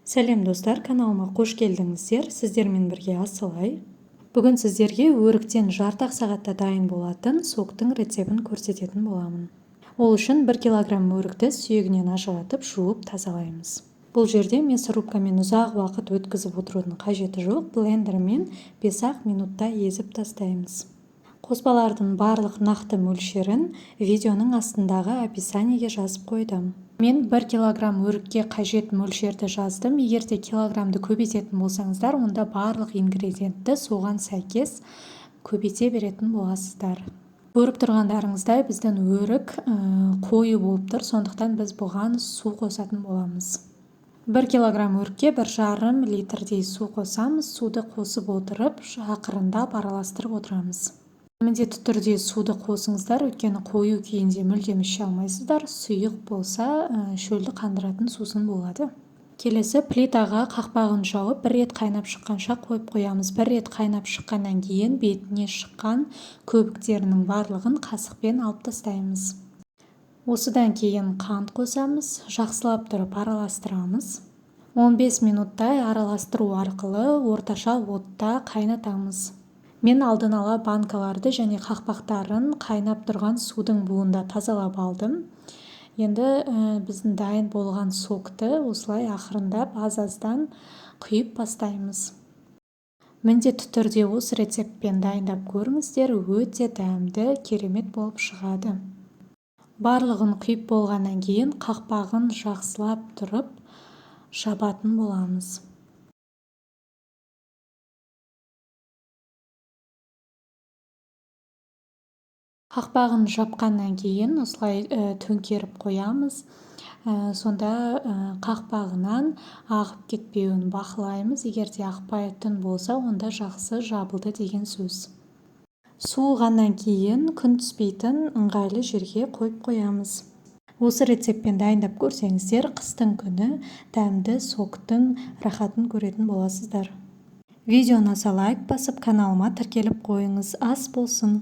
Сәлем достар, каналыма қош келдіңіздер. Сіздермен бірге асылай. Бүгін сіздерге өріктен жартақ сағатта дайын болатын соктың рецебін көрсететін боламын. Ол үшін 1 килограмм өрікті сүйегінен ажыратып, жуып тазалаймыз. Бұл жерде мясорубкамен ұзақ уақыт өткізіп отырудың қажеті жоқ. Блендермен 5-ақ минутта езіп тастаймыз. Қоспалардың барлық нақты мөлшерін видеоның астындағы описаниеге жазып қойдым. Мен 1 килограмм өрікке қажет мөлшерді жаздым. Егер де килограммды көбейтетін болсаңыздар, онда барлық ингредиентті соған сәйкес көбейте беретін боласыздар. Көріп тұрғандарыңыздай біздің өрік қойы болып тұр, сондықтан біз бұған су қосатын боламыз. 1 килограмм өрікке 1,5 литрдей су қосамыз. Суды қосып отырып, ақырындап араластырып отырамыз. Міндетті түрде суды қосыңыздар, өйткені қою күйінде мүлдем іше алмайсыздар. Сұйық болса, шөлді қандыратын сусын болады. Келесі плитаға қақпағын жауып, 1 рет қайнап шыққанша қойып қоямыз. 1 рет қайнап шыққаннан кейін бетіне шыққан көбіктерінің барлығын қасықпен алып тастаймыз. Осыдан кейін қант қосамыз, жақсылап тұрып араластырамыз. 15 минуттай араластыру арқылы орташа отта қайнатамыз. Мен алдын ала банкаларды және қақпақтарын қайнап тұрған судың буында тазалап алдым. Енді біздің дайын болған сокты осылай ақырындап аз-аздан құйып бастаймыз. Міндетті түрде осы рецептпен дайындап көріңіздер, өте дәмді, керемет болып шығады. Барлығын құйып болғаннан кейін қақпағын жақсылап тұрып жабатын боламыз. Қақпағын жапқаннан кейін осылай төңкеріп қоямыз. Сонда қақпағынан ағып кетпеуін бақылаймыз. Егер де ақпайтын болса, онда жақсы жабылды деген сөз. Суығаннан кейін күн түспейтін ыңғайлы жерге қойып қоямыз. Осы рецептпен дайындап көрсеңіздер, қыстың күні дәмді соктың рахатын көретін боласыздар. Видеоны лайк басып, каналыма тіркеліп қойыңыз. Ас болсын!